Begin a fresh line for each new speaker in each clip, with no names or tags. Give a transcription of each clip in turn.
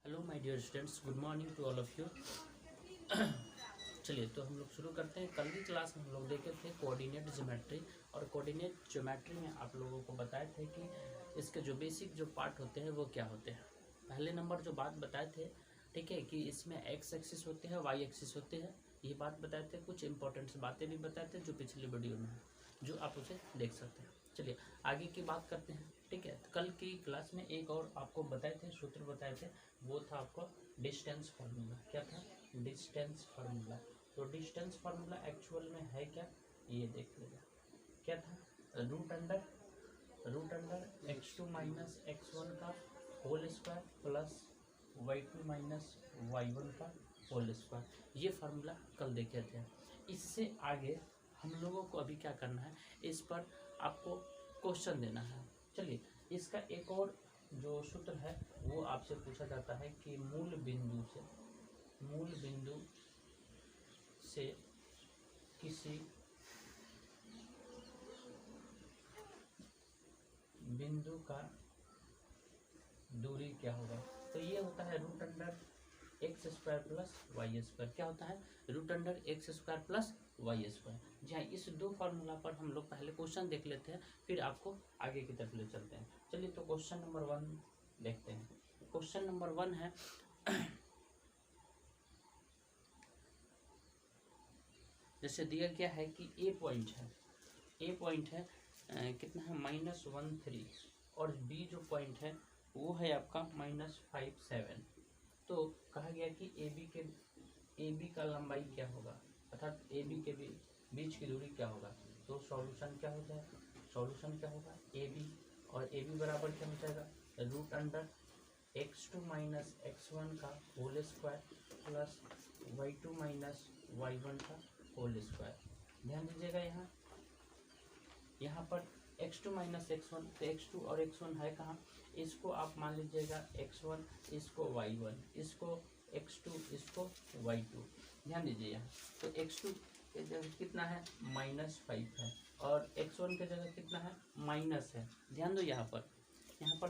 Hello my dear students, good morning to all of you. चलिए तो हम लोग शुरू करते हैं। कल की क्लास में हम लोग देखे थे कोऑर्डिनेट ज्योमेट्री, और कोऑर्डिनेट ज्योमेट्री में आप लोगों को बताए थे कि इसके जो बेसिक जो पार्ट होते हैं वो क्या होते हैं। पहले नंबर जो बात बताए थे, ठीक है, कि इसमें एक्स एक्सिस होते हैं, वाई एक्सिस होते हैं, ये बात बताए थे। कुछ इंपॉर्टेंट बातें भी बताए थे जो पिछली वीडियो में है, जो आप उसे देख सकते हैं। चलिए आगे की बात करते हैं, ठीक है। तो कल की क्लास में एक और आपको बताए थे, सूत्र बताए थे, वो था आपको डिस्टेंस फार्मूला। क्या था? Distance formula. तो डिस्टेंस फार्मूला एक्चुअल में है क्या, ये देख लेगा। क्या था? Root under x2 minus x1 का whole square plus y2 minus y1 का होल स्क्वायर। ये फार्मूला कल देखे थे। इससे आगे हम लोगों को अभी क्या करना है, इस पर आपको क्वेश्चन देना है। चलिए, इसका एक और जो सूत्र है वो आपसे पूछा जाता है कि मूल बिंदु से किसी बिंदु का दूरी क्या होगा। तो ये होता है root under x square plus Y square. क्या होता है? Root under x square plus Y square. जी हाँ, इस दो फार्मूला पर हम लोग पहले क्वेश्चन देख लेते हैं, फिर आपको आगे की तरफ ले चलते हैं। चलिए तो क्वेश्चन नंबर 1 देखते हैं। क्वेश्चन नंबर 1 है जैसे दिया गया है कि ए पॉइंट है कितना है, -1 3, और बी जो पॉइंट है वो है आपका -5 7। तो कहा गया कि ए बी का लंबाई क्या होगा, अर्थात ए बी के बीच की दूरी क्या होगा। तो सॉल्यूशन क्या हो जाएगा, सॉल्यूशन क्या होगा, ए बी, और ए बी बराबर क्या हो जाएगा, root under x2 minus x1 का whole square plus y2 minus y1 का होल स्क्वायर। ध्यान दीजिएगा, यहाँ पर x2 माइनस x1, तो x2 और x1 है कहाँ, इसको आप मान लीजिएगा x1, इसको y1, इसको x2, इसको y2। ध्यान दीजिए यहाँ, तो x2 के जगह कितना है, -5 है, और x1 के जगह कितना है, माइनस है। ध्यान दो यहाँ पर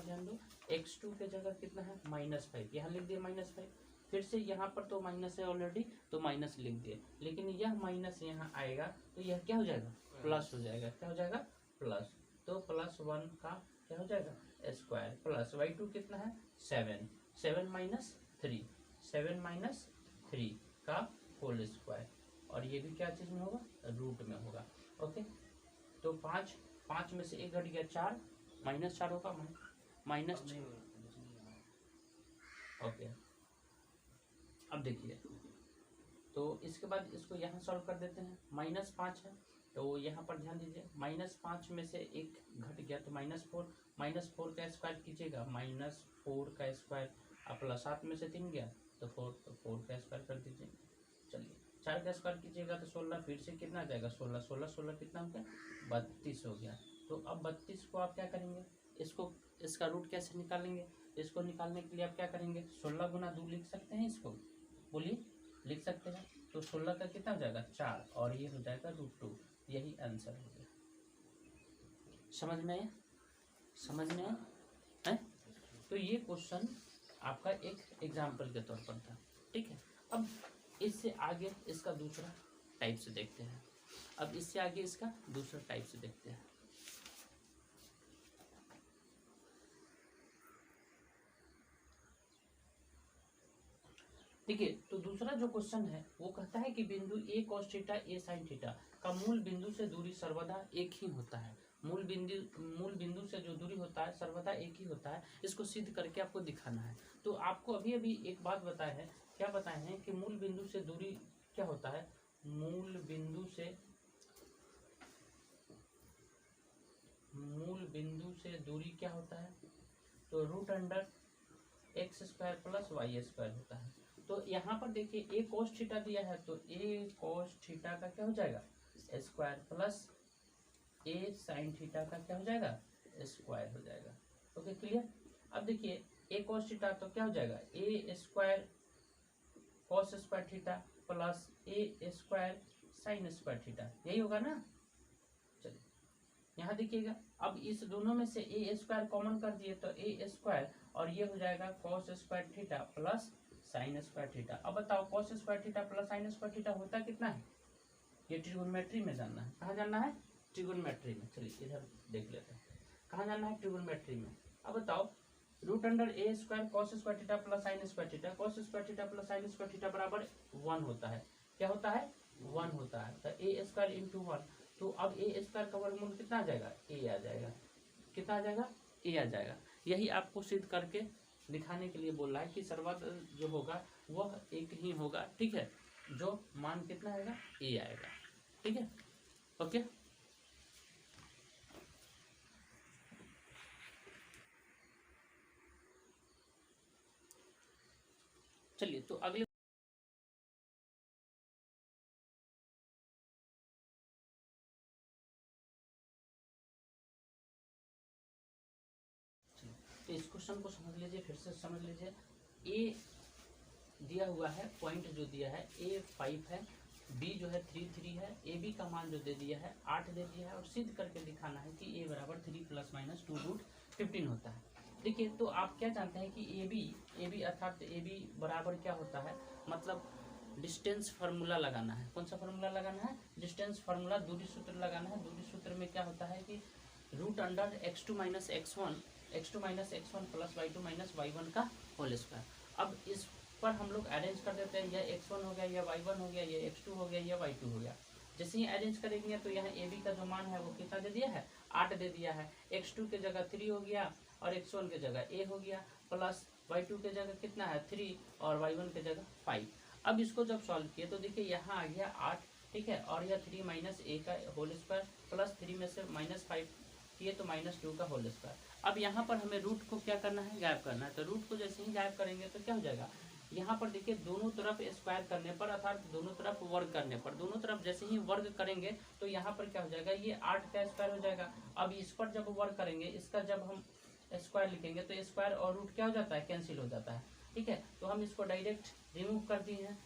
ध्यान दो, x2 के जगह कितना है, -5, यहाँ लिख दिए -5। फिर से यहाँ पर तो माइनस है ऑलरेडी, तो माइनस लिख दिए, लेकिन यह माइनस यहाँ आएगा तो यह क्या हो जाएगा, प्लस हो जाएगा। क्या हो जाएगा, प्लस। तो +1 का क्या हो जाएगा, स्क्वायर, प्लस y2 कितना है, 7, 7 माइनस 3 का होल स्क्वायर, और ये भी क्या चीज़ में होगा, रूट में होगा। ओके, तो 5 में से 1 घट गया, 4, -4 होगा, -6। ओके, अब देखिए, तो इसके बाद इसको यहाँ सॉल्व कर देते हैं। -5 है, तो यहाँ पर ध्यान दीजिए, -5 में से 1 घट गया तो -4, -4 का स्क्वायर कीजिएगा, -4 का स्क्वायर, अब प्लस 7 में से 3 गया तो 4 का स्क्वायर कर दीजिए। चलिए, 4 का स्क्वायर कीजिएगा तो 16, फिर से कितना आ जाएगा, 16 कितना हो गया, 32 हो गया। तो अब 32 को आप क्या करेंगे, इसका रूट कैसे निकालेंगे, इसको निकालने के लिए आप क्या करेंगे, 16 गुना 2 लिख सकते हैं, इसको बोलिए, लिख सकते हैं। तो 16 का कितना हो जाएगा, 4, और ये हो जाएगा √2। यही आंसर हो गया। समझ में आया है? तो ये क्वेश्चन आपका एक एग्जाम्पल के तौर पर था, ठीक है। अब इससे आगे इसका दूसरा टाइप से देखते हैं। देखिए, तो दूसरा जो क्वेश्चन है वो कहता है कि बिंदु ए cos थीटा ए sin थीटा का मूल बिंदु से दूरी सर्वदा एक ही होता है। मूल बिंदु से जो दूरी होता है सर्वदा एक ही होता है। इसको सिद्ध करके आपको दिखाना है। तो आपको अभी एक बात बताए हैं, क्या बताए हैं कि मूल बिंदु से दूरी क्या होता है, मूल बिंदु से दूरी क्या होता है, तो root under x square plus Y square होता है। तो यहाँ पर देखिए, ए cos थीटा दिया है, तो ए cos थीटा का क्या हो जाएगा, square, plus A sin theta का क्या हो जाएगा, स्क्वायर हो जाएगा। Okay, clear. अब देखिए, ए cos थीटा तो क्या हो जाएगा, A square cos square theta plus A square sin square theta, यही होगा ना। चलिए, यहाँ देखिएगा, अब इस दोनों में से ए स्क्वायर कॉमन कर दिए तो ए स्क्वायर और ये हो जाएगा cos square theta plus sine square theta. अब बताओ cos square theta plus sine square theta होता कितना है, ये ट्रिगोनोमेट्री में जानना है। कहाँ जानना है, ट्रिगोनोमेट्री में। चलिए इधर देख लेते हैं, कहाँ जानना है, ट्रिगोनोमेट्री में। अब बताओ root under A square cos square theta plus sine square theta, cos square theta plus sine square theta बराबर 1 होता है। क्या होता है, 1 होता है। तो ए स्क्वायर इंटू 1, तो अब ए स्क्वायर का वर्गमूल कितना आ जाएगा, ए आ जाएगा। कितना आ जाएगा, ए आ जाएगा। यही आपको सिद्ध करके दिखाने के लिए बोल रहा है कि सर्वत्र जो होगा वह एक ही होगा, ठीक है, जो मान कितना आएगा, ए आएगा, ठीक है, ओके। चलिए तो अगले तो इस क्वेश्चन को समझ लीजिए, फिर से समझ लीजिए। ए दिया हुआ है, पॉइंट जो दिया है ए 5 है, बी जो है 3 है, ए बी का मान जो दे दिया है 8 दे दिया है, और सिद्ध करके दिखाना है कि ए बराबर 3 + - 2√15 होता है। देखिए तो आप क्या जानते हैं कि ए बी अर्थात ए बी बराबर क्या होता है, मतलब डिस्टेंस फार्मूला लगाना है। कौन सा फार्मूला लगाना है, डिस्टेंस फार्मूला, दूरी सूत्र लगाना है। दूरी सूत्र में क्या होता है कि root under x2 - x1 plus y2 - y1 का होल स्क्वायर। अब इस पर हम लोग अरेंज कर देते हैं, यह x1 हो गया, यह y1 हो गया, यह x2 हो गया, यह y2 हो गया। जैसे ही अरेंज करेंगे तो यहाँ ए बी का जो मान है वो कितना दे दिया है, 8 दे दिया है। x2 के जगह 3 हो गया और x1 के जगह a हो गया, प्लस y2 के जगह कितना है 3 और y1 के जगह 5। अब इसको जब सॉल्व किए तो देखिए यहाँ आ गया 8, ठीक है, और यह 3 - a का होल स्क्वायर प्लस 3 में से -5 किए तो -2 का होल स्क्वायर। अब यहाँ पर हमें रूट को क्या करना है, गायब करना है। तो रूट को जैसे ही गायब करेंगे तो क्या हो जाएगा, यहाँ पर देखिए दोनों तरफ स्क्वायर करने पर अर्थात दोनों तरफ वर्ग करने पर, दोनों तरफ जैसे ही वर्ग करेंगे तो यहाँ पर क्या हो जाएगा, ये 8 का स्क्वायर हो जाएगा। अब इस पर जब वर्ग करेंगे, इसका जब हम स्क्वायर लिखेंगे तो स्क्वायर और रूट क्या हो जाता है, कैंसिल हो जाता है, ठीक है। तो हम इसको डायरेक्ट रिमूव कर दिए हैं,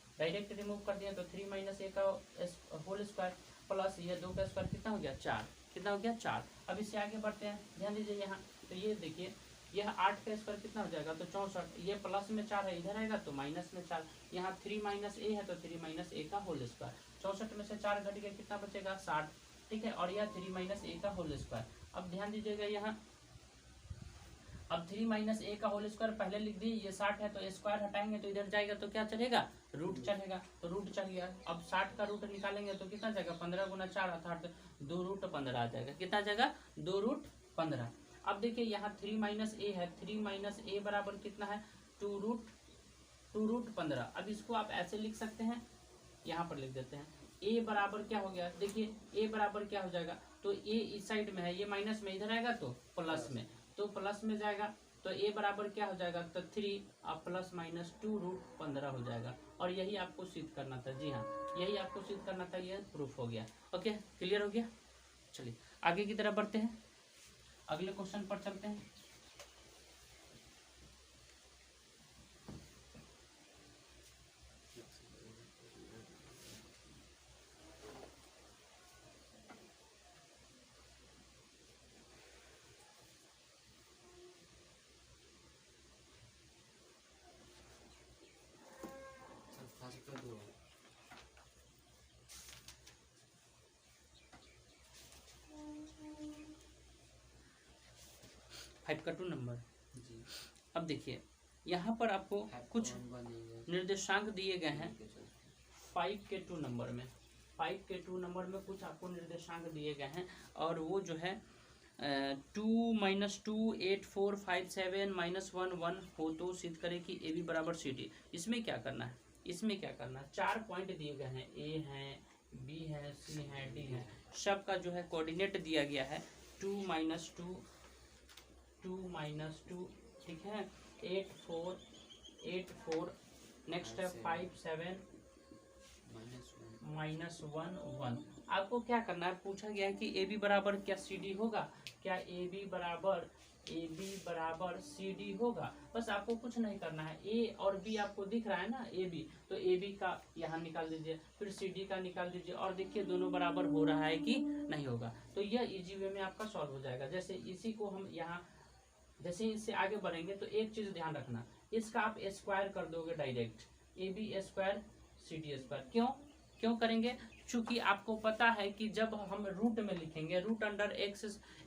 तो 3 - a का होल स्क्वायर प्लस ये 2 का स्क्वायर कितना हो गया, 4। कितना हो गया, 4। अब इससे आगे बढ़ते हैं, ध्यान दीजिए यहाँ, तो ये देखिए यह 8 का स्क्वायर कितना हो जाएगा, तो 64। ये प्लस में 4 है, इधर आएगा तो माइनस में 4। यहाँ 3 - a है तो 3 - a का होल स्क्वायर। 64 में से 4 घट गया, कितना बचेगा, 60, ठीक है। और यह 3 - a का होल स्क्वायर। अब ध्यान दीजिएगा यहाँ, अब 3 - a का होल स्क्वायर पहले लिख दिए, ये 60 है तो स्क्वायर हटाएंगे तो इधर जाएगा तो क्या चढ़ेगा, रूट चढ़ेगा, तो रूट चढ़ गया। अब 60 का रूट निकालेंगे तो कितना जाएगा, 15 × 4 अर्थात 2√15 आ जाएगा। कितना जाएगा, 2√15। अब देखिए यहाँ 3 - a है, 3 - a बराबर कितना है, 2√15। अब इसको आप ऐसे लिख सकते हैं, यहाँ पर लिख देते हैं a बराबर क्या हो गया, देखिए a बराबर क्या हो जाएगा, तो a इस साइड में है, ये माइनस में, इधर आएगा तो प्लस में, तो प्लस में जाएगा तो a बराबर क्या हो जाएगा, तो 3 और प्लस माइनस 2√15 हो जाएगा। और यही आपको सिद्ध करना था, जी हाँ यही आपको सिद्ध करना था, यह प्रूफ हो गया। ओके, क्लियर हो गया। चलिए आगे की तरफ बढ़ते हैं, अगले क्वेश्चन पर चलते हैं। फाइव का 2 नंबर जी। अब देखिए यहाँ पर आपको कुछ निर्देशांक दिए गए हैं 5 के 2 नंबर में, 5 के 2 नंबर में कुछ आपको निर्देशांक दिए गए हैं, और वो जो है 2 - 2 8 4 5 7 -1 1 हो तो सिद्ध करें कि ए बी बराबर सी डी। इसमें क्या करना है, इसमें क्या करना है, 4 पॉइंट दिए गए हैं, ए है, बी है, सी है, डी है, सबका जो है कोऑर्डिनेट दिया गया है 2 - 2 2 - 2, ठीक है, 8 4 नेक्स्ट है 5 7 -1 1। आपको क्या करना है, पूछा गया है कि ए बी बराबर क्या सी डी होगा, क्या ए बी बराबर ए बी बराबर सी डी होगा। बस आपको कुछ नहीं करना है, ए और बी आपको दिख रहा है ना, ए बी, तो ए बी का यहाँ निकाल दीजिए, फिर सी डी का निकाल दीजिए, और देखिए दोनों बराबर हो रहा है कि नहीं होगा। तो यह इजी वे में आपका सॉल्व हो जाएगा। जैसे इसी को हम यहाँ, जैसे इससे आगे बढ़ेंगे तो एक चीज ध्यान रखना, इसका आप स्क्वायर कर दोगे direct, A B square C D square. क्यों करेंगे? चूंकि आपको पता है कि जब हम रूट में लिखेंगे, root under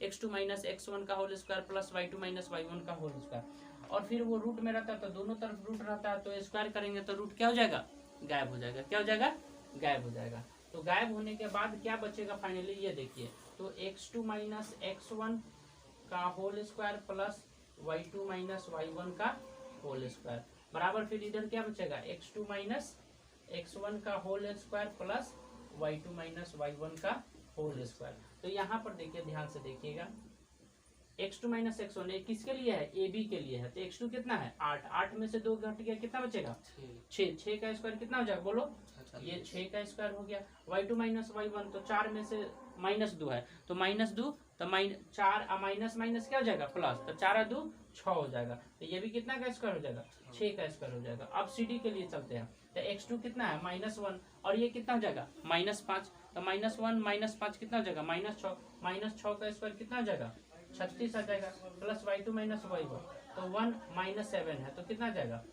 x2 minus x1 का whole square plus y2 minus y1 का होल स्क्वायर, और फिर वो रूट में रहता है तो दोनों तरफ रूट रहता है, तो स्क्वायर करेंगे तो रूट क्या हो जाएगा? गायब हो जाएगा। क्या हो जाएगा? गायब हो जाएगा। तो गायब होने के बाद क्या बचेगा फाइनली, ये देखिए, तो x2 माइनस x1 का whole square plus y2 minus y1 का होल स्क्वायर बराबर, फिर इधर क्या बचेगा? x2 माइनस x1 का whole square plus y2 minus y1 का होल स्क्वायर। तो यहाँ पर देखिए, ध्यान से देखिएगा, x2 माइनस x1 किसके लिए है? ए बी के लिए है। तो x2 कितना है? 8, 8 में से 2 घट गया, कितना बचेगा? 6, 6 का स्क्वायर कितना हो जाएगा बोलो? ये 6 का स्क्वायर हो गया। y2 माइनस y1, तो 4 में से -2 है, तो -2, तो 4 माइनस माइनस क्या हो जाएगा? प्लस, तो 4 2 6 हो जाएगा। तो ये भी कितना का स्क्वायर हो जाएगा? 6 का स्क्वायर हो जाएगा। अब सी डी के लिए चलते हैं, तो x2 कितना है? -1, और ये कितना हो जाएगा? -5, तो -1 -5 कितना हो जाएगा? -6, -6 का स्क्वायर कितना हो जाएगा? 36 आ जाएगा, प्लस y2 माइनस y1, तो 1 -7 है, तो कितना आ जाएगा?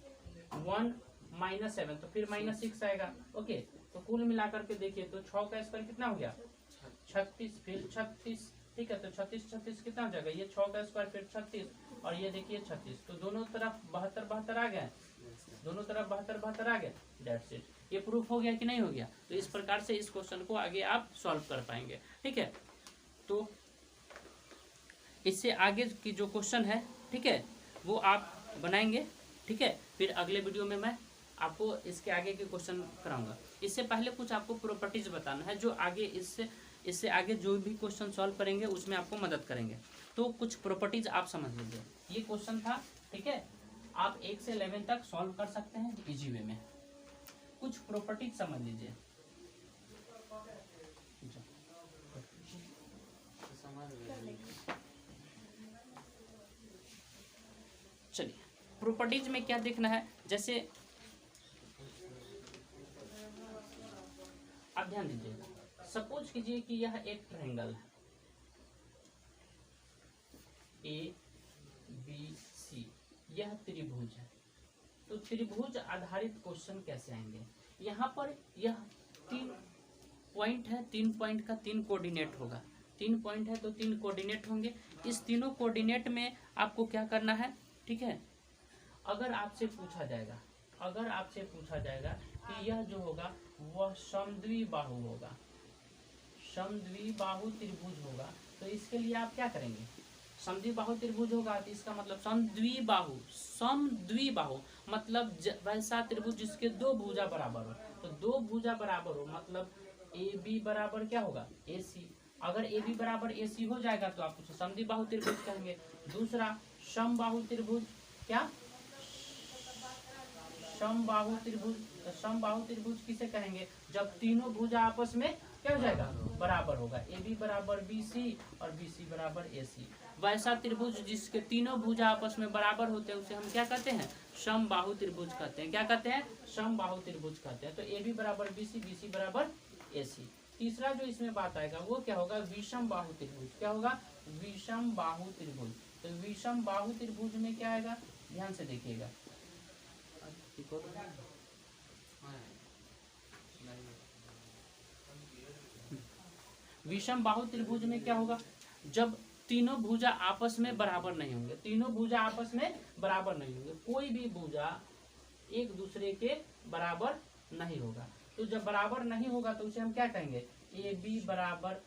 1 -7, तो फिर -6 आएगा। ओके, तो कुल मिलाकर के देखिए, तो 6 का स्क्वायर कितना हो गया? 36, फिर 36, ठीक है, तो 36 36 कितना हो जाएगा? ये 6 का स्क्वायर, फिर 36, और ये देखिए 36, तो दोनों तरफ 72 72 आ गए, दोनों तरफ 72 72 आ गए। That's it. ये प्रूफ हो गया कि नहीं हो गया? तो इस प्रकार से इस क्वेश्चन को आगे आप सॉल्व कर पाएंगे। ठीक है, तो इससे आगे की जो क्वेश्चन है, ठीक है, वो आप बनाएंगे। ठीक है, फिर अगले वीडियो में मैं आपको इसके आगे के क्वेश्चन कराऊंगा। इससे पहले कुछ आपको प्रॉपर्टीज बताना है, जो आगे इससे आगे जो भी क्वेश्चन सॉल्व करेंगे उसमें आपको मदद करेंगे। तो कुछ प्रॉपर्टीज आप समझ लीजिए। ये क्वेश्चन था, ठीक है, आप 1 से 11 तक सॉल्व कर सकते हैं इजी वे में। कुछ प्रॉपर्टीज समझ लीजिए। चलिए, प्रॉपर्टीज में क्या देखना है, जैसे आप ध्यान दीजिएगा, सपोज कीजिए कि यह एक ट्रायंगल है ABC, यह त्रिभुज है। तो त्रिभुज आधारित क्वेश्चन कैसे आएंगे? यहाँ पर यह 3 पॉइंट है, 3 पॉइंट का 3 कोऑर्डिनेट होगा। 3 पॉइंट है तो 3 कोऑर्डिनेट होंगे। इस तीनों कोऑर्डिनेट में आपको क्या करना है? ठीक है, अगर आपसे पूछा जाएगा कि यह जो होगा वह समद्विबाहु होगा, समद्विबाहु त्रिभुज होगा, तो इसके लिए आप क्या करेंगे? समद्विबाहु त्रिभुज होगा तो इसका मतलब समद्विबाहु मतलब वैसा त्रिभुज जिसके 2 भुजा बराबर हो। तो 2 भुजा बराबर हो मतलब AB बराबर क्या होगा? AC। अगर AB बराबर AC हो जाएगा तो आप उसे समद्विबाहु त्रिभुज कहेंगे। दूसरा समबाहु त्रिभुज, क्या? समबाहु त्रिभुज। तो समबाहु त्रिभुज किसे कहेंगे? जब तीनों भुजा आपस में क्या हो जाएगा? बराबर होगा। AB बराबर BC और BC बराबर AC। वैसा त्रिभुज जिसके तीनों भुजा आपस में बराबर होते हैं उसे हम क्या कहते हैं? समबाहु त्रिभुज कहते हैं। क्या कहते हैं? समबाहु त्रिभुज कहते हैं। तो AB बराबर BC, BC बराबर AC। तीसरा जो इसमें बात आएगा वो क्या होगा? विषम बाहु त्रिभुज। क्या होगा? विषम बाहु त्रिभुज। तो विषम बाहु त्रिभुज में क्या आएगा? ध्यान से देखिएगा, विषम बाहु त्रिभुज में क्या होगा? जब तीनों भुजा आपस में बराबर नहीं होंगे, तीनों भुजा आपस में बराबर नहीं होंगे, कोई भी भुजा एक दूसरे के बराबर नहीं होगा। तो जब बराबर नहीं होगा तो उसे हम क्या कहेंगे? AB बराबर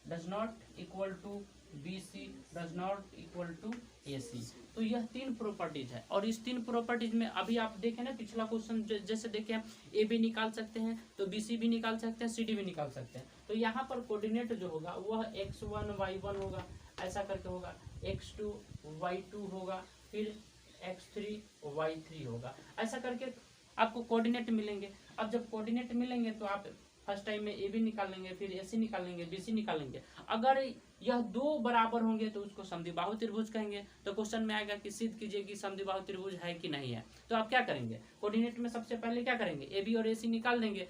does not equal to BC does not equal to AC। तो यह 3 प्रॉपर्टीज है, और इस 3 प्रॉपर्टीज में अभी आप देखें ना, पिछला क्वेश्चन जैसे देखें, AB निकाल सकते हैं तो BC भी निकाल सकते हैं, CD भी निकाल सकते हैं। तो यहाँ पर कोऑर्डिनेट जो होगा वह x1 y1 होगा, ऐसा करके होगा, x2 y2 होगा, फिर x3 y3 होगा, ऐसा करके आपको कोऑर्डिनेट मिलेंगे। अब जब कोऑर्डिनेट मिलेंगे तो आप फर्स्ट टाइम में AB निकाल लेंगे, फिर AC निकाल लेंगे, BC निकाल लेंगे। अगर यह दो बराबर होंगे तो उसको समद्विबाहु त्रिभुज कहेंगे। तो क्वेश्चन में आएगा कि सिद्ध कीजिए कि समद्विबाहु त्रिभुज है कि नहीं है। तो आप क्या करेंगे, कोऑर्डिनेट में सबसे पहले क्या करेंगे, ए बी और ए सी निकाल देंगे।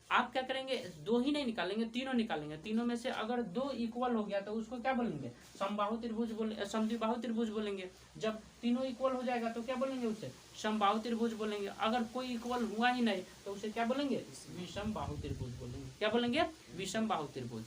आप क्या करेंगे, दो ही नहीं निकालेंगे, तीनों निकालेंगे। तीनों में से अगर दो इक्वल हो गया तो उसको क्या बोलेंगे, समबाहु त्रिभुज बोले, समद्विबाहु त्रिभुज बोलेंगे। जब तीनों इक्वल हो जाएगा तो क्या बोलेंगे, उसे समबाहु त्रिभुज बोलेंगे। अगर कोई इक्वल हुआ ही नहीं तो उसे क्या बोलेंगे, विषमबाहु त्रिभुज बोलेंगे। क्या बोलेंगे, विषमबाहु त्रिभुज।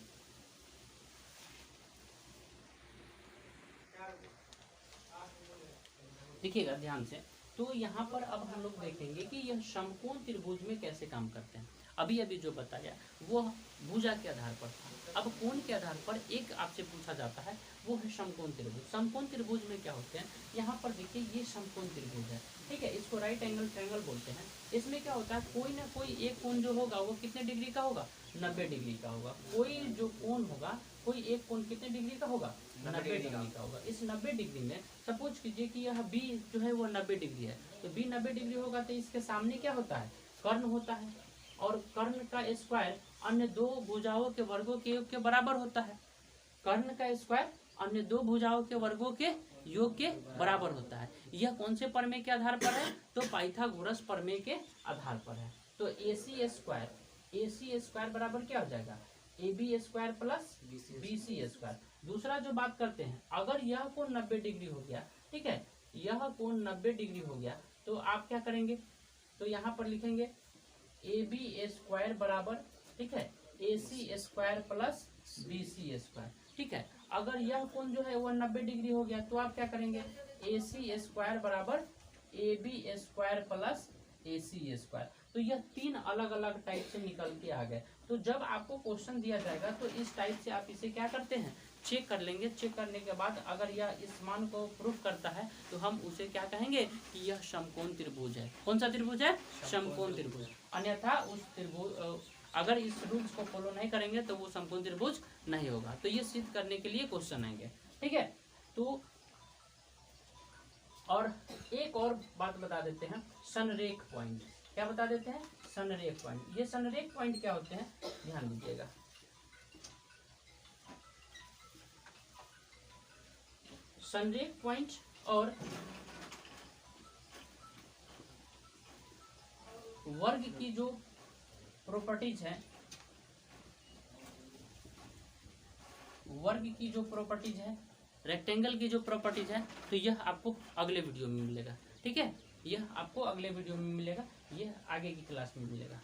देखिएगा ध्यान से। तो यहाँ पर अब हम लोग देखेंगे कि यह समकोण त्रिभुज में कैसे काम करते हैं। अभी अभी जो बताया वो भुजा के आधार पर था। अब कोण के आधार पर एक आपसे पूछा जाता है, वो है समकोण त्रिभुज। समकोण त्रिभुज में क्या होते हैं, यहाँ पर देखिए ये समकोण त्रिभुज है, ठीक है, इसको राइट एंगल ट्रायंगल बोलते हैं। इसमें क्या होता है, कोई ना कोई एक कोण जो होगा वो कितने डिग्री का होगा, 90 डिग्री का होगा। कोई जो कोण होगा, कोई एक कोण कितने डिग्री का होगा, 90 डिग्री का होगा। इस 90 डिग्री में सपोज कीजिए कि यह बी जो है वो 90 डिग्री है, तो बी 90 डिग्री होगा तो इसके सामने क्या होता है, कर्ण होता है। और कर्ण का स्क्वायर अन्य दो भुजाओं के वर्गों के योग के बराबर होता है। कर्ण का स्क्वायर अन्य दो भुजाओं के वर्गों के योग के बराबर होता है। यह कौन से प्रमेय के आधार पर है, तो पाइथागोरस प्रमेय के आधार पर है। तो ए सी स्क्वायर बराबर क्या हो जाएगा, A B square plus B C square. दूसरा जो बात करते हैं, अगर यह कोण 90 डिग्री हो गया, ठीक है, यह कोण 90 डिग्री हो गया तो आप क्या करेंगे, तो यहाँ पर लिखेंगे ए बी स्क्वायर बराबर, ठीक है, A C square plus B C square, ठीक है। अगर यह कोण जो है वो 90 डिग्री हो गया तो आप क्या करेंगे, ए सी स्क्वायर बराबर A B square plus A C square. तो यह तीन अलग अलग टाइप से निकल के आ गए। तो जब आपको क्वेश्चन दिया जाएगा तो इस टाइप से आप इसे क्या करते हैं, चेक कर लेंगे। चेक करने के बाद अगर यह इस मान को प्रूफ करता है तो हम उसे क्या कहेंगे कि यह समकोण त्रिभुज है। कौन सा त्रिभुज है, समकोण त्रिभुज। अन्यथा उस त्रिभुज अगर इस रूल्स को फॉलो नहीं करेंगे तो वो समकोण त्रिभुज नहीं होगा। तो ये सिद्ध करने के लिए क्वेश्चन आएंगे, ठीक है। तो और एक और बात बता देते हैं, संरेख पॉइंट। क्या बता देते हैं, संरेख पॉइंट। ये संरेख पॉइंट क्या होते हैं, ध्यान दीजिएगा। संरेख पॉइंट और वर्ग की जो प्रॉपर्टीज है, वर्ग की जो प्रॉपर्टीज है, रेक्टेंगल की जो प्रॉपर्टीज है, तो यह आपको अगले वीडियो में मिलेगा, ठीक है। यह आपको अगले वीडियो में मिलेगा, यह आगे की क्लास में मिलेगा।